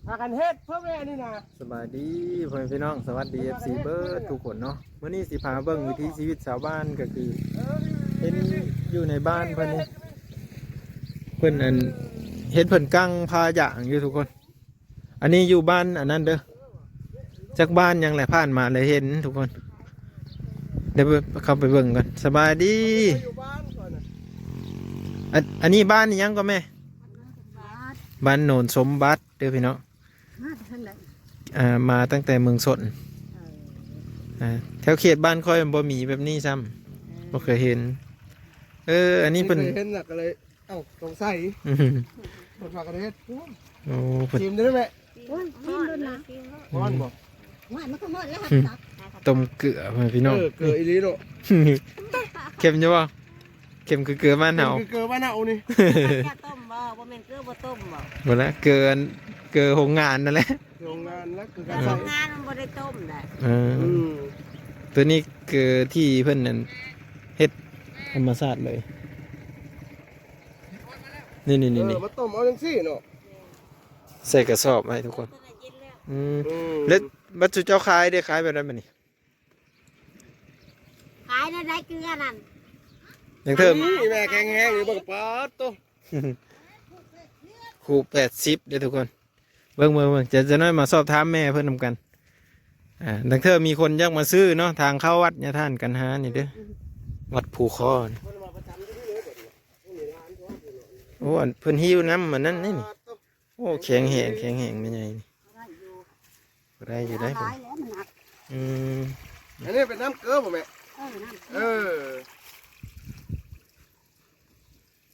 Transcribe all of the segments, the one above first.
พากันเฮ็ดเพื่อแม่นี่นะสบายดีพ่อแม่พี่น้องสวัสดี FC เบิร์ดทุกคนเนาะมื้อนี้สิพาเบิ่งวิถีชีวิตชาวบ้านก็คือเป็นอยู่ในบ้านเพิ่นนี่เพิ่นอันเฮ็ดเพิ่นกั้งพาอย่างอยู่ทุกคน อันนี้อยู่บ้านอันนั้นเด้อจากบ้านยังแหละผ่านมาเลยเห็นทุกคนเดี๋ยวเข้าไปเบิ่งกันสบายดีอันนี้บ้านนี่ยังก็แม่บ้านโนนสมบัติเด้อพี่น้องมาตั้งแต่เมืองสนแถวเขตบ้านค่อยบ่มีแบบนี้ซ้ำบ่เคยเห็นอันนี้เป็นเห็นหนักเลยสงสัยคนพากันเฮ็ดโอ้ชิมได้ไหมร้อนบ่มันก็หมดแล้วต้มเกลือพี่น้องเกลืออีลีโดเค็มใช่ป่ะเค็มคือเกลือบ้านเฮาเกลือบ้านเฮานี่แค่ต้มบ่แม่นเกลือบ่ต้มบ่บ่ละเกลือโรงงานนั่นแหละโรงงานแล้วคือโรงงานมันบ่ได้ต้มได้ตัวนี้คือที่เพิ่นนั่นเฮ็ดธรรมชาติเลยนี่มาต้มเอาจังซี่เนาะใส่กระสอบให้ทุกคนแล้วบัดจุเจ้าขายได้ขายแบบนั้นบ่นี่ขายได้เกลือนั่นยังเทิมแม่แข็งแห้งอยู่บ่ปาดโตคู่80เด้อทุกคนเบิ่งจะน้อยมาสอบถามแม่เพิ่นนำกันดังเทิมมีคนอยากมาซื้อเนาะทางเข้าวัดเนี่ยท่านกันหานี่เด้อวัดภูคอโอ้เพิ่นหิวน้ำมันนั่นนี่โอ้แข็งแห้งไม่ใหญ่นี่ได้อยู่ได้ผมอันนี้เป็นน้ำเกลือป่ะแม่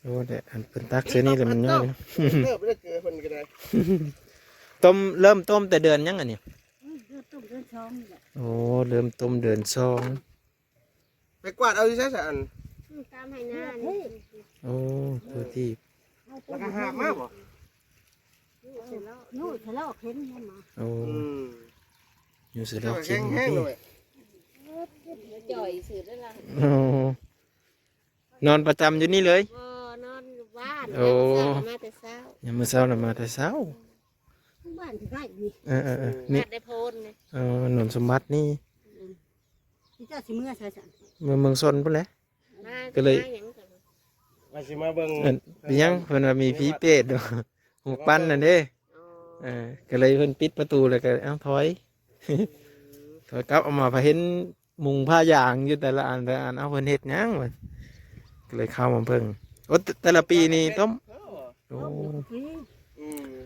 โอ้เด็ดอันเป็นตักเส้นนี้เลยมันย่อยนะไม่ได้เกลือคนก็ได้ต้มเริ่มต้มแต่เดือนยังอันนี้ต้มเดือน2โอ้เริ่มต้มเดือน2ไปกวาดเอาที่ใช้สารตามให้หน้านี่โอ้ตัวที่แล้วก็หักมากบ่นู่นทะเลาะเห็นมันมาโอ้อยู่สุดแล้วแห้งๆเลยจ่อยสืบได้ละนอนประจำอยู่นี่เลยนอนอยู่บ้านมาแต่เช้ายังมื้อเช้าน่ะมาแต่เช้าบ้านที่ได้นี่นี่ได้โพนนี่หนุนสมบัตินี่ที่เจ้าสิเมื่อใช่สั่นเมืองซนพุ่นแหละก็เลยมาสิมาเบิ่งยังเพิ่นว่ามีผีเปรตด้วยหูปั้นนั่นเด้ก็เลยเพิ่นปิดประตูแล้วก็ถอยกลับออกมาพอเห็นมุงผ้ายางอยู่แต่ละอันเอาเพิ่นเฮ็ดหยังก็เลยเข้ามาเพิ่งโอ้แต่ละปีนี่ต้มโอ้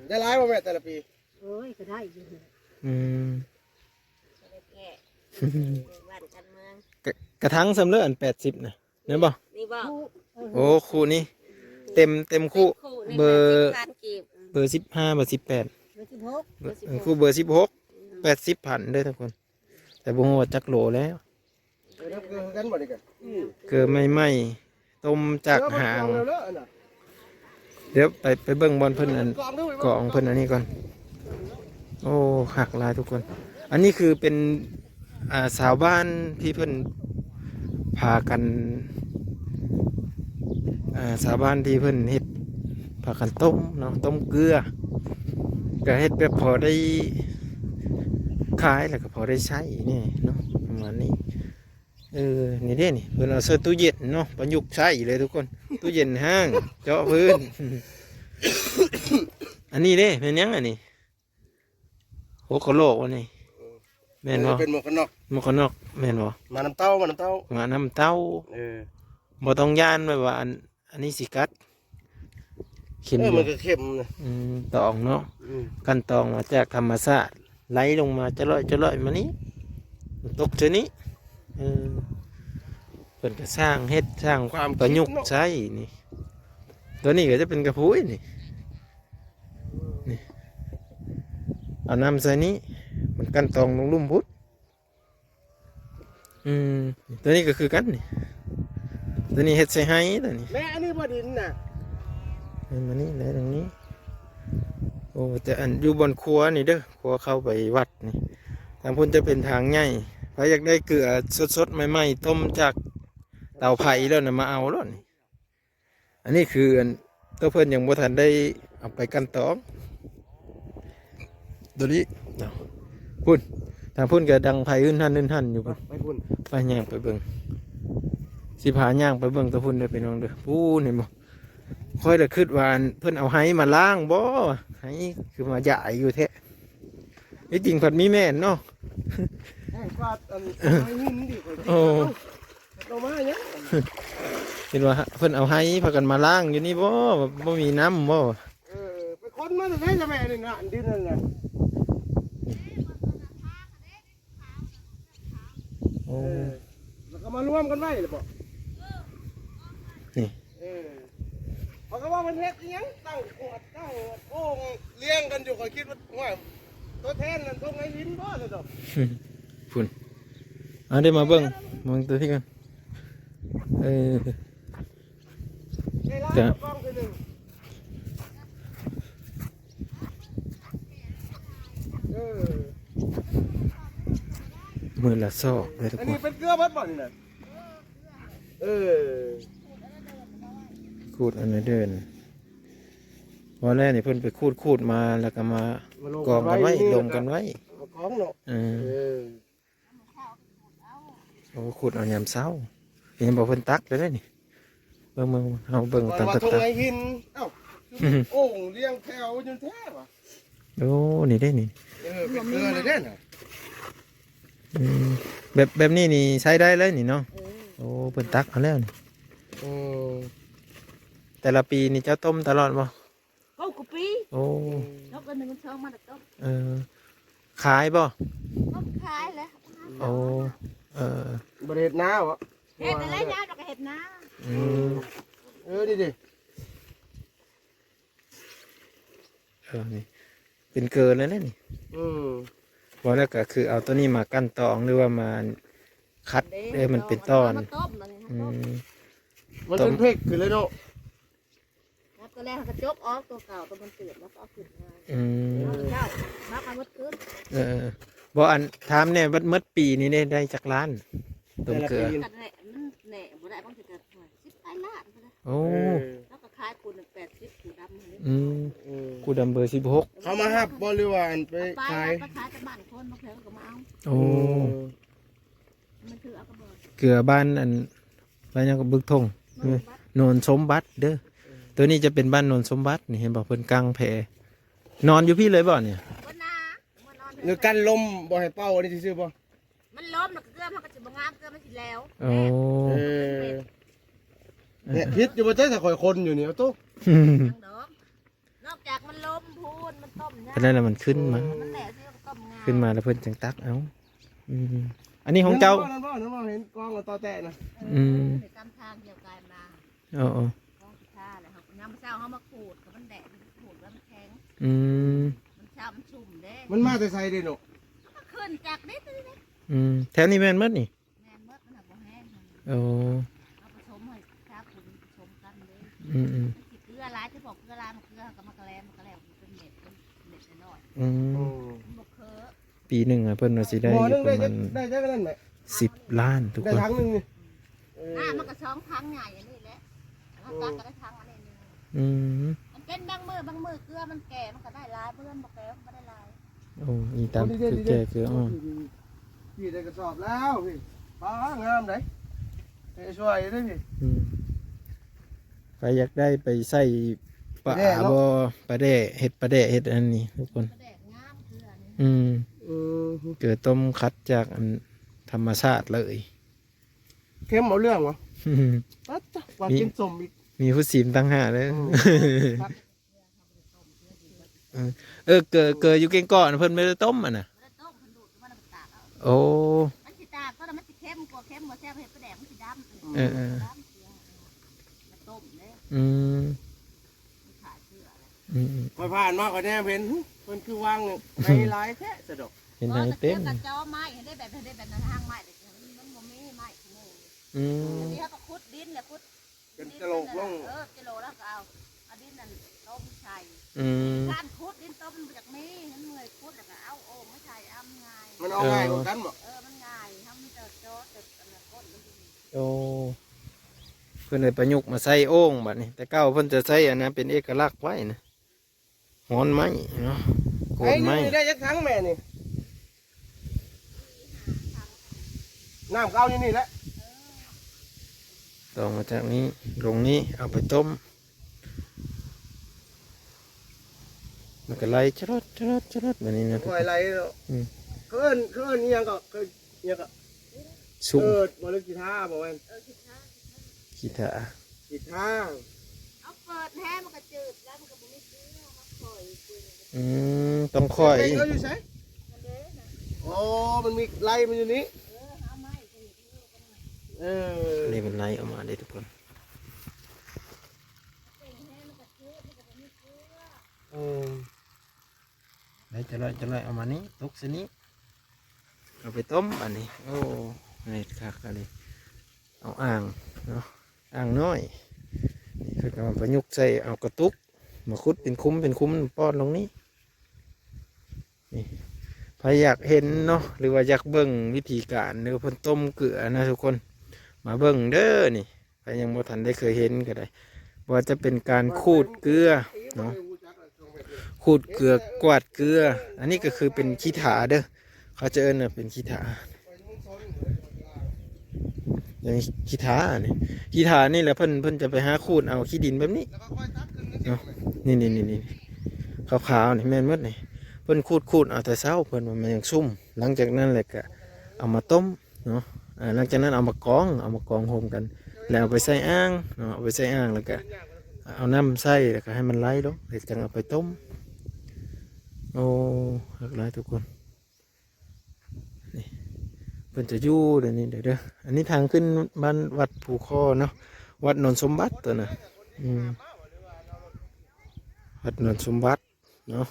ได้หลายบ่แม่แต่ละปีโอ้ยก็ได้อยู่กระทั่งสำเร็จอัน80นะเนี่ยบ่นี่บ่โอ้คู่นี้เต็มคู่เบอร์15เบอร์18คู่เบอร์16 80,000เด้อทุกคนแต่บ่ฮู้ว่าจักโหลแล้วเกลือไม่ต้มจากหางเดี๋ยวไปเบิ่งบอลเพิ่นอันกองเพิ่นอันนี้ก่อนโอ้หักลายทุกคนอันนี้คือเป็นสาวบ้านที่เพิ่นพากันสาวบ้านที่เพิ่นเฮ็ดพากันต้มเนาะต้มเกลือก็เฮ็ดแบบพอได้ขายแล้วก็พอได้ใช้นี่เนาะประมาณนี้นี่เด้นี่เพิ่นเอาใส่ตู้เย็นเนาะประยุกต์ใช้เลยทุกคนตู้เย็นห้างเจาะพื้น อันนี้เด้เป็นยังอันนี้หัวกะโหลกอันนี้แม่นบ่เป็นหมวกกันน็อกแม่นบ่มาน้ำเต้าบ่ต้องย่านไว้ว่าอันนี้สิกัดเข็มมันก็เข็มนะตองเนาะกันตองมาจากธรรมชาติไหลลงมาจะลอยมานี้ตกเจอนี้เพิ่นก็สร้างเฮ็ดสร้างความประยุกต์ใช้นี่ตัวนี้ก็จะเป็นกระพุ้ยนี่เอาน้ำใส่นี้มันกันตองลงลุ่มพุทธตัวนี้ก็คือกันนี่ตัวนี้เฮ็ดใส่ไห้ตัวนี้แม่อันนี้บ่ดินน่ะมานี่เลยตรงนี้โอ้แต่อันอยู่บนครัวนี่เด้อครัวเข้าไปวัดนี่ทางพุ่นจะเป็นทางใหญ่ใครอยากได้เกลือสดๆใหม่ๆต้มจากเตาไผ่แล้วนะมาเอาแล้วนี่อันนี้คือตัวเพิ่นยังบ่ทันได้เอาไปกันตอง ตัวนี้พุ่นทางพุ่นก็ดังไผอื่นหั่นอยู่พุ่น ไปพุ่น ไปย่างไปเบิ่งสิพาย่างไปเบิ่งตัวพุ่นเด้อพี่น้องเด้อพูนเห็นบ่ค่อยได้คิดว่าเพิ่นเอาไห้มาล้างบ่ไห้คือมาใหญ่อยู่แท้นี่จริงเพิ่นมีแม่นเนาะ แห้งฟาดอันไม่หินดิ โอ้ เรามาเนี่ย เห็นว่าเพิ่นเอาไห้พากันมาล้างอยู่นี่บ่มีน้ำบ่ ไปค้นมาแต่ไหนจะแม่นี่นะอันดินนั่นแหละ โอ้ แล้วก็มารวมกันไว้เลยบ่ นี่ เพราะว่ามันเฮ็ดยังตั้งขวดตั้งโอ่งเลี้ยงกันอยู่ก็คิดว่าตัวแทนนั่นตรงไอ้หินบ่เลยดอก พุ่นได้มาเบิ่งตัวที่กัน ไอ้ล่ากกล้องไปหนึ่งมือละซอกเลยทุก อัน ค นี้ น เป็นเกลือบัดบ่นี่น่ะขูดอันนี้เดินวันแรกนี่เพิ่นไปขูดมาแล้วก็มากองกันไว้ลงกันไว้ ของเนาะโอ้ขูดเอายามเช้าเห็นบอกเพิ่นตักเลยได้นี่เบิ่งเอาเบิ่งตาม ว่า ตัก ตรงไอ้หินเอ้าโอ่งเลี้ยงแถวจนแท้ว่ะ โอ้นี่ได้นี่ เป็นเกลือเลยเด้น่ะ แบบนี้นี่ใช้ได้เลยนี่เนาะโอ้เพิ่นตักเอาแล้วนี่แต่ละปีนี่เจ้าต้มตลอดบ่ เขากุปี โอ้ นกกันหนึ่งช่องมาแต่ต้ม ขายบ่ ต้มขายเลย โอ้บริเวณน้าวะ เห็ดอะไรนะเราก็เห็ดนะ นี่ดิ นี่เป็นเกินแล้วนะนี่ว่าแล้วก็คือเอาตัวนี้มากั้นตองหรือว่ามาคัดมันเป็นต้อน มันเป็นเพกขึ้นเลยเนาะ แล้วตัวแรกเขาก็จกออกตัวเก่าตัวมันเตือนแล้วก็เอาขึ้นมา เจ้ามาเอามาขึ้น บ่อันถามเนี่ยเมื่อปีนี้ได้จากล้านต้มเกลือ กันแหละมันแหน่บ่ได้บ้างจะเกิด10 ล้านไปเลย โอ้ แล้วก็ขายคูณ80คูณดำนี่ กูดำเบอร์16เขามาฮับบริวารไป ไป ขาย ก็ขายกับบ้านคนบางแผงก็มาเอา โอ้ มันคือเอากระบอก เกลือบ้านอันบ้านยังกับบึกทงโนนสมบัติเด้อตัวนี้จะเป็นบ้านโนนสมบัตินี่เห็นบอกเพิ่นกลางแพนอนอยู่พี่เลยบ่เนี่ย วันนาวันนอน เนื้อกันลมบ่ให้เป้าอันนี้ซื่อบ่ มันล้มแล้วเกลือมันก็จะบางงามเกลือมันสิแล้ว โอ้ เนี่ยพิษอยู่บ่ใจถ้าข่อยคนอยู่นี่เอาตุ๊ นอกจากมันล้มพูนมันต้ม เพราะนั้นมันขึ้นมา มันแหละที่ต้มงา ขึ้นมาแล้วเพิ่นจังตักเอาอันนี้ของเจ้า นั่นบ่เห็นกองกับต่อแตะนะ ตามทางเดียวกันมา อ๋อ ก้องท่าเลยครับน้ำเช้าเขามาขูดกับมันแดดมันขูดแล้วมันแข็ง มันช้ำชุ่มเด้ มันมาแต่ไสเด้เนาะ มันขึ้นจากนิดนึง แถวนี้แม่นหมดนี่ แมนเบิดมันหักบ่แห้ง โอ้ เอาผสมให้ข้าวคุณผสมกันเลย สิเกลือลายที่บอกเกลือลายมันเกลือกับมะกะแลมันเป็นเม็ดน้อยมันบอกเคอ ปีหนึ่งเพิ่นว่าสิได้อยู่ประมาณ ได้จักนั้นแหละ 10 ล้านทุก ได้ คน ทั้งนึงนี่ มันก็2 ทั้งใหญ่อันนี้แหละมันตักก็ได้ทั้งอันนี้นึง มันเป็นบางมือเกลือมันแก่มันก็ได้ลายเพื่อนบอกแก่มันก็ได้ลาย โอ้อีตามคือแก่คืออ๋อ พี่ได้กระสอบแล้วพี่ป้างามได้ช่วยได้พี่ ใครอยากได้ไปใส่ปลาบ่ปลาแดะเห็ดปลาแดะเห็ดอันนี้ทุกคน ก็แดกงามเกลือนี่ เกิดต้มคัดจากอันธรรมชาติเลย เข้มเอาเรื่องวะปั๊ดจ้ะว่ากินสมอีก มีผู้ซีมตั้งหาเลยเกิดอยู่เก่งก่อนเพิ่นไม่ได้ต้มอ่ะนะ มันต้มมันดูดมันตากเอา โอ้ มันสิตากก็มันสิเข้มกว่าเข้มกว่าแซ่บเห็ดปลาแดกมันสิดำมันต้มเลยขายเกลือ คอยผ่านมาคอยแน่เห็นมันคือวางไปหลายแท้สะดอก เห็นไหมเต็ม กระจอไม้เห็นได้แบบนั้นทางไม้แต่มันบ่มีไม้ขโมยนี่เขาก็ขุดดินเนี่ยขุด เป็นกะโหลกลง กิโลแล้วก็เอาดินนั่นต้มใส่การขุดดินต้มจากนี้เห็นเมื่อยขุดแล้วก็เอาโอ่งไม่ใช่อ้ำง่าย มันเอาง่ายกว่ากันบ่ มันง่ายทำจะโจ๊ดอันนั้นก้นมัน โอ้เพิ่นเลยประยุกต์มาใส่โอ่งบัดนี้แต่เก้าเพิ่นจะใส่อันนั้นเป็นเอกลักษณ์ไว้นะหอนไม้เนาะ โก ไอ้ นไหม นี่ได้ยักทั้งแม่นี่น้ำเก้าอยู่นี่แหละ ต่อมาจากนี้ลงนี้เอาไปต้มมันก็ไล่ชะรดแบบนี้นะทุก ป ค ล่อย น ไหลเคลื่อนนี่ยังก็ยังก็ สุ่ม บอลกีตาร์บอกว่า กีตาร์ กีตาร์ เอาเปิดแท้มันก็จืดแล้วมันก็บ่มีเกลือมาปล่อยปืน ต้องค่อย เพลงเขาอยู่ใช่ มันเด้อนะ โอ้มันมีไล่มันอยู่นี้ เอาไม้ไปเฮ็ดเกลือกันหน่อย เออ นี่มันไล่ออกมาได้ทุกคน เป็นแท้มันก็จืดมันก็บ่มีเกลือ เออ ไล่จะไล่เอามานี้ตุกสนี้เอาไปต้มอันนี้โอ้นี่คักอันนี้เอาอ่างเนาะอ่างน้อยนี่คือการประยุกต์ใส่เอากระตุกมาคุดเป็นคุ้มป้อนลงนี้นี่ใครอยากเห็นเนาะหรือว่าอยากเบิ่งวิธีการเนื้อเพิ่นต้มเกลือนะทุกคนมาเบิ่งเด้อนี่ใครยังบ่ทันได้เคยเห็นก็ได้ว่าจะเป็นการขูดเกลือเนาะขูดเกลือกวาดเกลือ อันนี้ก็คือเป็นขี้ถาเด้อเขาจะเอิ้นว่าเป็นขี้ถาอย่างขี้ถานี่ขี้ถานี่แหละเพิ่นจะไปหาขูดเอาขี้ดินแบบนี้ แล้วก็ค่อยตักขึ้น เนาะนี่ขาวๆนี่แม่นหมดนี่เพิ่นขูดเอาแต่เช้าเพิ่นว่ามันยังซุ่มหลังจากนั้นแหละก็เอามาต้มเนาะหลังจากนั้นเอามากองโฮมกัน แล้วเอาไปใส่อ่างเนาะเอาไปใส่อ่างแล้วก็เอาน้ำใส่แล้วก็ให้มันไหลลงแล้วจังเอาไปต้มโอ้หลากหลายทุกคนนี่เพิ่นจะอยู่เดี๋ยวนี้เด้ออันนี้ทางขึ้นบ้านวัดภูคอเนาะวัดนนท์สมบัติตัวน่ะวัดนนท์สมบัติเนาะ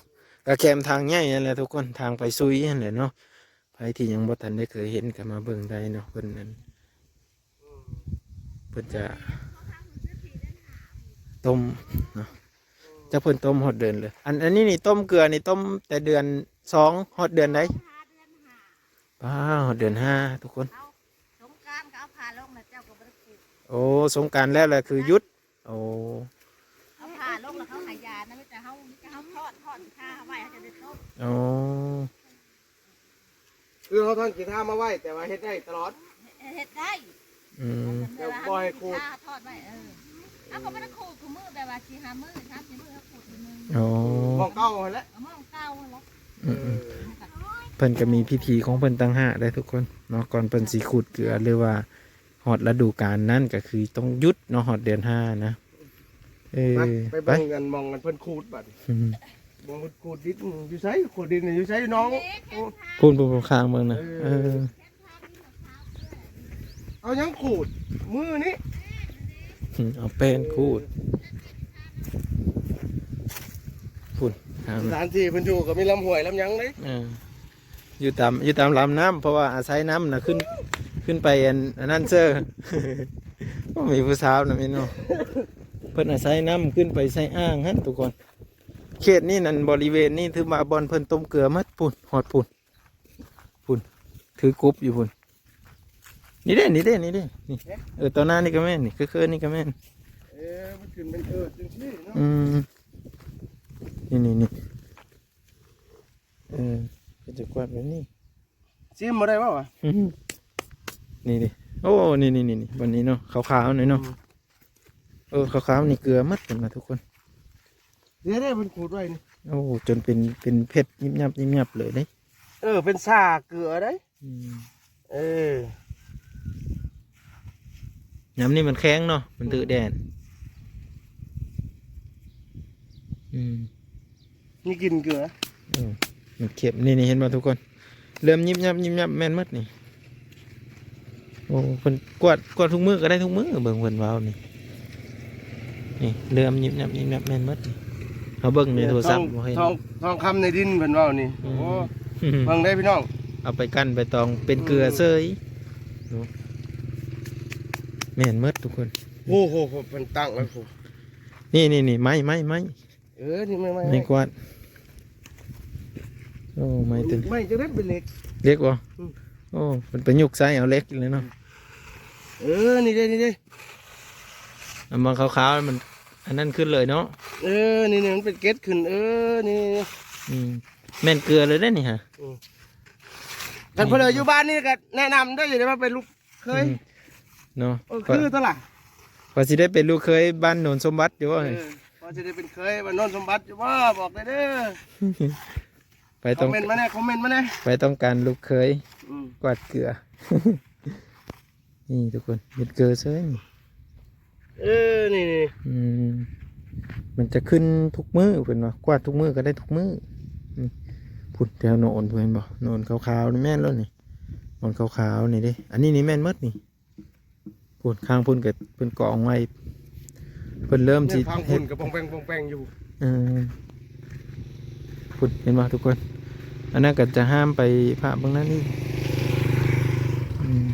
ก็แคมทางใหญ่นั่นแหละทุกคนทางไปซุยนั่นแหละเนาะใครที่ยังบ่ทันได้เคยเห็นก็มาเบิ่งได้เนาะเพิ่นนั้นเพิ่นจะต้มเนาะจะเพิ่นต้มฮอดเดือนเลยอันนี้นี่ต้มเกลือนี่ต้มแต่เดือน2ฮอดเดือนใด 5 เดือน 5 ป้าฮอดเดือน5ทุกคน เอาสงกรานต์ก็เอาผ้าลงนะเจ้าก็บ่ได้ปลูก โอ้สงกรานต์แล้วแหละคือหยุดโอ้ เอาผ้าลงแล้วเขาใหายานะไม่แต่เขาทอดผ้าไว้เขาจะได้ต้ม โอ้ คือเขาทอนกีตาร์มาไว้แต่ว่าเฮ็ดได้ตลอด เฮ็ดได้ อืม เดี๋ยวปล่อยขูด ทอดไว้เอาก็ไม่ได้ขูดถุงมือแบบว่าสี่ห้ามือ3-4 มือเขาขูดถุงมือ โอ้ มองเก้าหันแล้ว เอามาเก้าแล้ว เพิ่นก็มีพิธีของเพิ่นต่างหากได้ทุกคนเนาะก่อนเพิ่นสิขูดเกลือหรือว่าฮอดฤดูกาลนั้นก็คือต้องหยุดเนาะฮอดเดือน5นะไป ไป เบิ่งกันมองกันเพิ่นขูดบัดมองเพิ่นขูดดินอยู่ไสขูดดินอยู่ไสน้อง พูนข้างเมืองนะอ เอายังขูดมือนี้ เอาแป้นขูดพูนข้าง สถานที่เพิ่นอยู่ก็มีลำห้วยลำหยังเด้ อยู่ตามลำน้ำเพราะว่าอาศัยน้ำนะขึ้นไปอันนั้นเซอร์ ก็มีผู้สาวนะพี่น้องเพิ่นอาศัยน้ำขึ้นไปใส่อ่างฮะทุกคนเขตนี้นั่นบริเวณนี้ถือมาบอลเพิ่นต้มเกลือมัดปุ่นหอดปุ่นถือกรุ๊บอยู่ปุ่นนี่เด้นี่ตอนหน้านี่ก็แม่นนี่คือนี่ก็แม่น มันขึ้นเป็นจังซี่เนาะ นี่ก็จะกวาดแบบนี้ ซิมบ่ได้บ่วะ นี่ดิโอ้นี่วันนี้เนาะขาวๆหน่อยเนาะขาวๆนี่เกลือมัดกันมาทุกคน เดี๋ยวได้เพิ่นขูดไว้นี่ โอ้จนเป็นเผ็ดยิบยับเลยเด้ เป็นซาเกลือได้ น้ำนี่มันแข็งเนาะมันตื้อแดน นี่กินเกลือ มันเข็มนี่เห็นป่ะทุกคนเริ่มยิบยับแม่นมัดนี่โอ้คนกวาดทุกมือก็ได้ทุกมือเบิ่งเพิ่นว้าวนี่เริ่มยิบยับแม่นมัดนี่เขาเบิ่งในโทรศัพท์บ่เห็น ทองคำในดินเพิ่นเว้านี่โอ้เบิ่งได้พี่น้อง เอาไปกั้นไปตองเป็นเกลือเซยแม่นมัดทุกคน โอ้โหเพิ่นตั้งไว้โห นี่ไม้ นี่ไม่ ไม่กวาดโอ้ไม้ตึง ไม่จะได้เป็นเหล็ก เล็กวะโอ้มันเป็นยุกไซเอาเล็กเลยเนาะ นี่เด้ อันบางขาวๆมันอันนั้นขึ้นเลยเนาะ นี่มันเป็นเกล็ดขึ้นนี่ อืม แม่นเกลือเลยได้อนี่ฮะ กันเพนเลยอยู่บ้านนี่ก็แนะนำได้อยู่ได้มาเป็นลูกเคย เนาะ คือตัวล่ะ พอสิได้เป็นลูกเคยบ้านโนนสมบัติอยู่ว่า พอจะได้เป็นเคยมันนนสมบัติอยู่ว่าบอกเลยเด้อ ไป ค ต้ อ อ ม ง เมนต์มาแน่คอมเมนต์มาแน่ ไปต้องการลูกเคย อืม กวาดเกลือ นี่ทุกคนเห็ดเกลือเซ้ย นี่ อืมมันจะขึ้นทุกมือเพิ่นว่ากวาดทุกมือก็ได้ทุกมือนี่ผุดแถวโนนเพิ่นบ่โนนขาวๆนี่แม่นแล้วนี่โนนขาวๆนี่เด้อันนี้นี่แม่นหมดนี่ผุดข้างพุ่นก็เพิ่นกองไว้เพิ่นเริ่ม เนี่ สิ ยฟังคุณกับปองแปงอยู่ เออผุดเห็นบ่ทุกคนอันนั้นก็จะห้ามไปพระบางนั้นนี่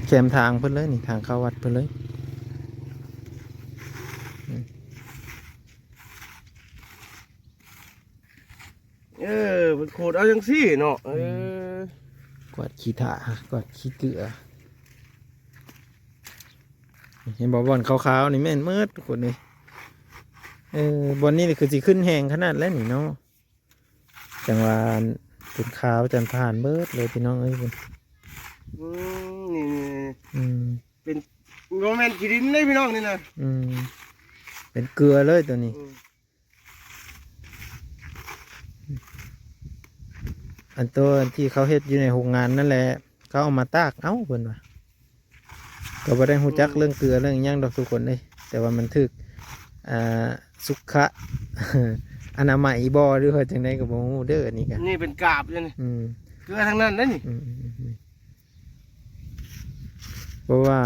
แคมทางเพิ่นเลยนี่ทางเข้าวัดเพิ่นเลย เป็นโคตรเอาจังซี่เนาะกวาดขี้ถากวาดขี้เกลือเห็นบอกบอลขาวๆนี่แม่นมืดทุกคนเลยบอลนี่คือสิขึ้นแหงขนาดแล้วนี่เนาะจังหวะเป็นขาวจันผ่านเบิดเลยพี่น้องเอ้ยคุณ นี่ อืม เป็นโรแมนต์ขี้ดินเลยพี่น้องนี่นะ อืมเป็นเกลือเลยตัวนี้ อันตัวที่เขาเฮ็ดอยู่ในโรงงานนั่นแหละเขาเอามาตากเอ้าเพิ่นว่าก็บ่ได้ฮู้จักเรื่องเกลือเรื่องหยังดอกทุกคนเลยแต่ว่ามันถึกสุขะ อนามัยบ่หรือว่าจังไดก็บ่ฮู้เด้ออันนี้ก็ นี่เป็นกาบเลยนี่ อืม เกลือทั้งนั้นเลยนี่ เพราะว่า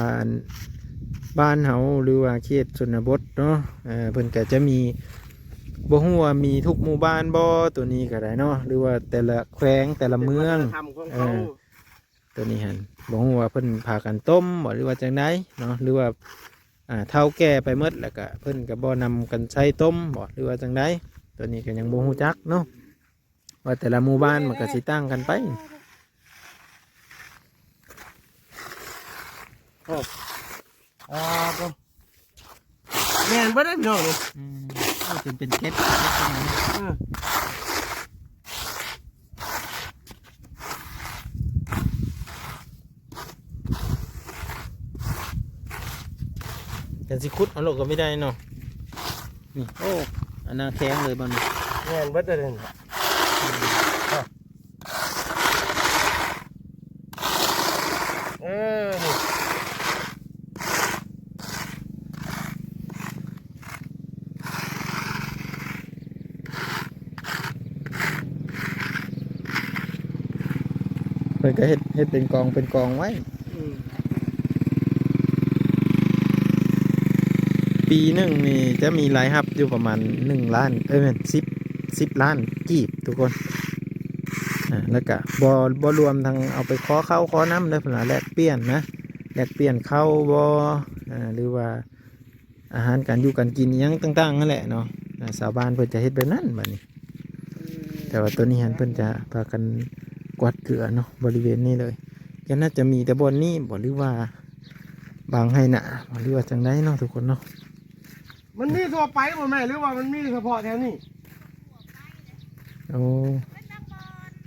บ้านเฮาหรือว่าเขตชนบทเนาะเพิ่นก็จะมีบ่ฮู้ว่ามีทุกหมู่บ้านบ่ตัวนี้ก็ได้เนาะหรือว่าแต่ละแขวงแต่ละเมือง ทำของเขา ตัวนี้หั่นบ่ฮู้ว่าเพิ่นพากันต้มบ่หรือว่าจังไดเนาะหรือว่าเฒ่าแก่ไปหมดแล้วก็เพิ่นก็บ่นำกันใช้ต้มบ่หรือว่าจังไดตัวนี้ก็ยังบ่ฮู้จักเนาะว่าแต่ละหมู่บ้านมันก็สิต่างกันไป ก็แม่นบ่ได้พี่น้องนี่ เป็นเก็ดกันสิคุดเอาโลกก็ไม่ได้เนาะนี่โอ้อันน่าแข็งเลยบอล แม่นบ่ได้เลยนี่ เพิ่นก็เฮ็ดเป็นกองไว้ปีหนึ่งนี่จะมีรายรับอยู่ประมาณ1 ล้านแม่น10 ล้านกีบทุกคนแล้วก็บ่รวมทางเอาไปขอข้าวขอน้ำเลยเพิ่นว่าแลกเปลี่ยนนะแลกเปลี่ยนข้าวบ่หรือว่าอาหารการอยู่การกินอิหยังต่างๆนั่นแหละเนาะชาวบ้านเพิ่นจะเฮ็ดแบบนั้นบัดนี้แต่ว่าตัวนี้เพิ่นจะพากันกวาดเกลือเนาะบริเวณนี้เลยก็น่าจะมีแต่บนนี้บ่หรือว่าบางให้หนะบ่หรือว่าจังไดเนาะทุกคนเนาะ มันมีทั่วไปบ่แม่หรือว่ามันมีเฉพาะแถวนี้ โอ้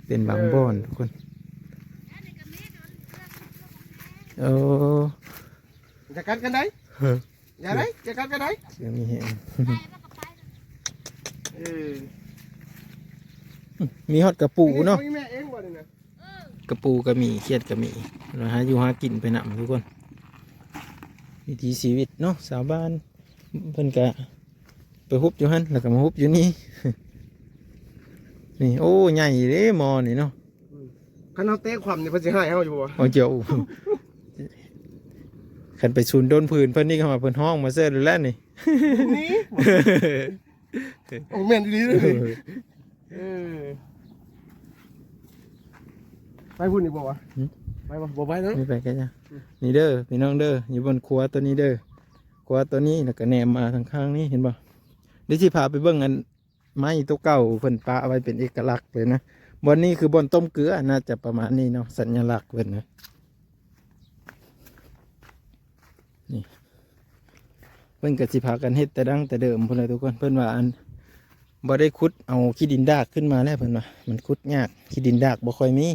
เป็นบางบ่อนทุกคนโอ้ จะกัดกันได้อย่าได้จะกัดกันได้ เสียงมีแหง มีฮอดกระปูเนาะ แม่เองบ่นี่นะ กระปูก็มีเขียดก็มีเราหาอยู่หากินไปนำทุกคนวิถีชีวิตเนาะสาวบ้านเพิ่นก็ไปฮุบอยู่หั่นแล้วก็มาฮุบอยู่นี่ นี่โอ้ใหญ่เด้หมอนี่เนาะ คันเอาเตะความนี่เพิ่นสิให้เฮาอยู่บ่ เอาเจียวขันไปชูนโดนพื้นเพิ่นนี่เข้ามาเพิ่นห้องมาเสื้อดูแลนี่ นี่โอ้แม่นดีเลยไปพุ่นนี่บ่วะไปบ่ไปเนาะ ไม่ไปกันจ้ะนี่เด้อพี่น้องเด้ออยู่บนครัวตัวนี้เด้อครัวตัวนี้แล้วก็แนมมาทางข้างนี้เห็นบ่เดี๋ยวสิพาไปเบิ่งอันไม้ตัวเก่าเพิ่นปะเอาไว้เป็นเอกลักษณ์เลยนะบนนี้คือบนต้มเกลือน่าจะประมาณนี้เนาะสัญลักษณ์เพิ่นนะนี่เพิ่นก็สิพากันเฮ็ดแต่ดั้งแต่เดิมพุ่นเลยทุกคนเพิ่นว่าอัน บ่ได้ขุดเอาขี้ดินดากขึ้นมาแล้วเพิ่นว่ามันขุดยากขี้ดินดากบ่ค่อยมี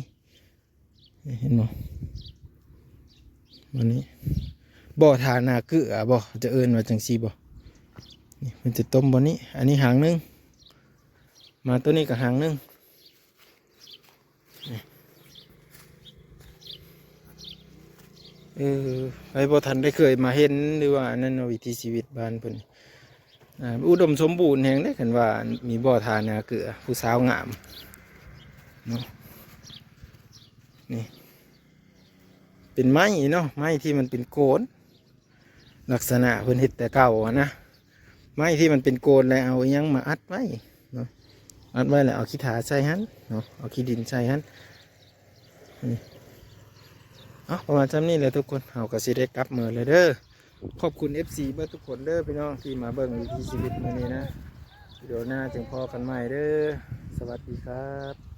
เห็นบ่วันนี้บ่อทานาเกลือบ่จะเอิ้นว่าจังซี่บ่นี่มันจะต้มบ่นี้อันนี้หางนึงมาตัวนี้ก็หางนึงไปบ่ทันได้เคยมาเห็นหรือว่านั่นวิถีชีวิตบ้านเพิ่นอุดมสมบูรณ์แห่งได้คันว่ามีบ่อทานาเกลือผู้สาวงามเนาะนี่เป็นไม้เนาะไม้ที่มันเป็นโกนลักษณะเพิ่นเฮ็ดแต่เก่าอะนะไม้ที่มันเป็นโกนแล้วเอาอิหยังมาอัดไว้เนาะอัดไว้แล้วเอาขี้ถาใส่หั่นเนาะเอาขี้ดินใส่หั่นนี่ประมาณจำนี้เลยทุกคนเอาก็สิได้กลับมือเลยเด้อขอบคุณ FC เบิดทุกคนเด้อพี่น้องที่มาเบิ่งวิถีชีวิตมื้อนี้นะวิดีโอหน้าจึงพอกันใหม่เด้อสวัสดีครับ